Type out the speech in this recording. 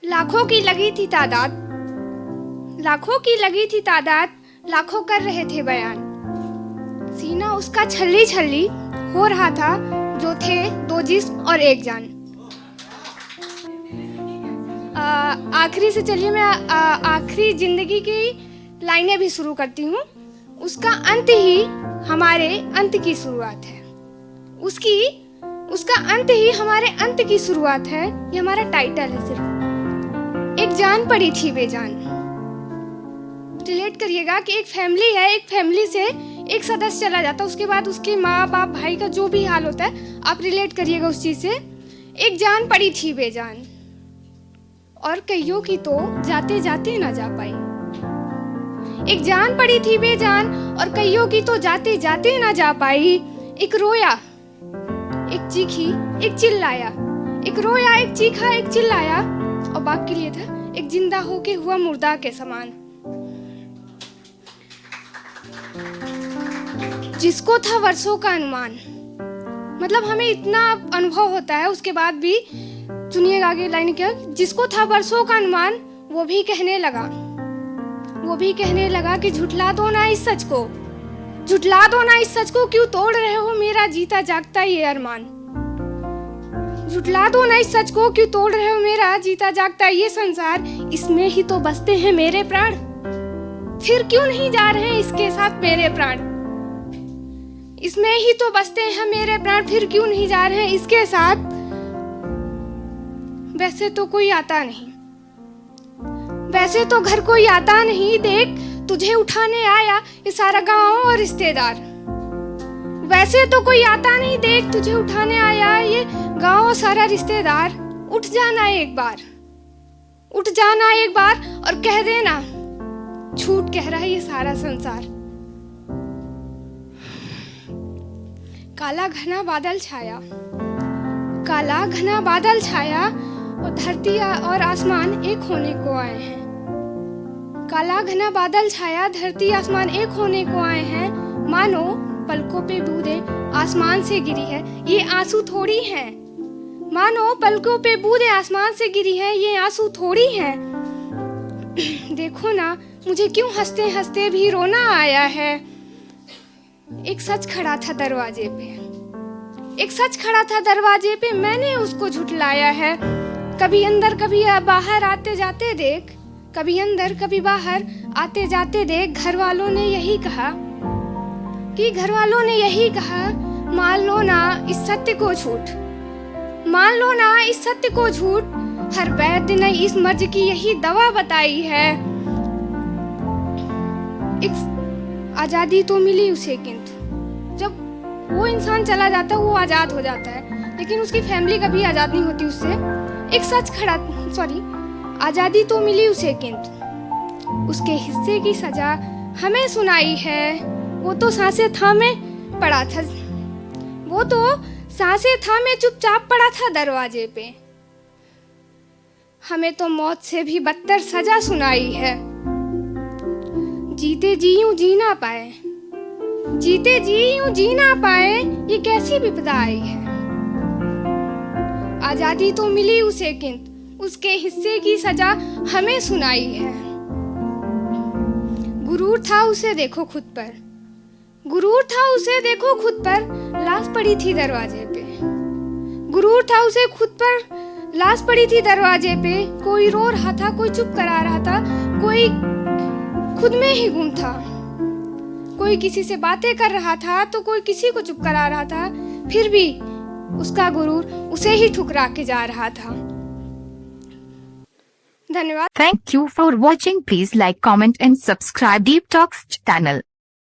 लाखों की लगी थी तादाद, लाखों की लगी थी तादाद, लाखों कर रहे थे बयान। सीना उसका छल्ली छल्ली हो रहा था, जो थे दो जिस्म और एक जान। आखिरी से चलिए मैं आखिरी जिंदगी की लाइनें भी शुरू करती हूँ। उसका अंत ही हमारे अंत की शुरुआत है। उसका अंत ही हमारे अंत की शुरुआत है। ये हमारा टाइटल है। सिर्फ एक जान पड़ी थी बेजान। रिलेट करिएगा कि एक फैमिली है, एक फैमिली से एक सदस्य चला जाता है, उसके बाद उसके माँ बाप भाई का जो भी हाल होता है, आप रिलेट करिएगा उस चीज से। एक जान पड़ी थी बेजान और कईयों की तो जाते जाते ना जा पाई। एक जान पड़ी थी बेजान और कईयों की तो जाते जाते ना जा पाई। एक रोया, एक चीखी, एक चिल्लाया। एक रोया, एक चीखा, एक चिल्लाया, और बाकी लिए था एक जिंदा होके हुआ मुर्दा के समान। जिसको था वर्षों का अनुमान, मतलब हमें इतना अनुभव होता है, उसके बाद भी सुनिएगा आगे लाइन क्या। जिसको था वर्षों का अनुमान, वो भी कहने लगा कि झुठला दो ना इस सच को, झुठला दो ना इस सच को, क्यों तोड़ रहे हो मेरा जीता जागता ये अरमान। झुठला दो ना इस सच को, क्यों तोड़ रहे हो मेरा जीता जागता ये संसार। इसमें ही तो बसते हैं मेरे प्राण, फिर क्यों नहीं जा रहे हैं इसके साथ मेरे प्राण। इसमें ही तो बसते हैं मेरे प्राण, फिर क्यों नहीं जा रहे हैं इसके साथ। वैसे तो कोई आता नहीं, वैसे तो घर कोई आता नहीं, देख तुझे उठाने आया ये सारा गांव और रिश्तेदार। वैसे तो कोई आता नहीं, देख तुझे उठाने आया ये गांव और सारा रिश्तेदार। उठ जाना एक बार, उठ जाना एक बार और कह देना झूठ कह रहा है ये सारा संसार। काला घना बादल छाया, काला घना बादल छाया, और धरती और आसमान एक होने को आए हैं। काला घना बादल छाया, धरती आसमान एक होने को आए हैं। मानो पलकों पे बूंदें आसमान से गिरी है, ये आंसू थोड़ी हैं। मानो पलकों पे बूंदें आसमान से गिरी है, ये आंसू थोड़ी हैं। देखो ना मुझे क्यों हंसते हंसते भी रोना आया है। एक सच खड़ा था दरवाजे पे, एक सच खड़ा था दरवाजे पे, मैंने उसको झुठलाया है। कभी अंदर कभी बाहर आते जाते देख, कभी अंदर कभी बाहर आते जाते देख। घर वालों ने यही कहा कि घर वालों ने यही कहा, मान लो ना इस सत्य को झूठ, मान लो ना इस सत्य को झूठ। हर वैद्य ने इस मर्ज की यही दवा बताई है। एक आजादी तो मिली उसे, किंतु जब वो इंसान चला जाता है वो आजाद हो जाता है, लेकिन उसकी फैमिली कभी आजाद नहीं होती उससे। एक सच खड़ा, आजादी तो मिली उसे, किंतु उसके हिस्से की सजा हमें सुनाई है। वो तो सांसें थामे पड़ा था, वो तो सांसें थामे चुपचाप पड़ा था दरवाजे पे। हमें तो मौत से भी बदतर सजा सुनाई है। जीते जी यूं जी ना पाए, जीते जी यूं जी ना पाए, ये कैसी विपदा आई है। आजादी तो मिली उसे, किंतु उसके हिस्से की सजा हमें सुनाई है। गुरूर था उसे देखो खुद पर, गुरूर था उसे देखो खुद पर, लाश पड़ी थी दरवाजे पे। गुरूर था उसे खुद पर, लाश पड़ी थी दरवाजे पे। कोई रो रहा था, कोई चुप करा रहा था, कोई खुद में ही गुम था। कोई किसी से बातें कर रहा था तो कोई किसी को चुप करा रहा था, फिर भी उसका गुरूर उसे ही ठुकरा के जा रहा था। धन्यवाद। Thank you for watching. Please like, comment and subscribe Deep Talks channel.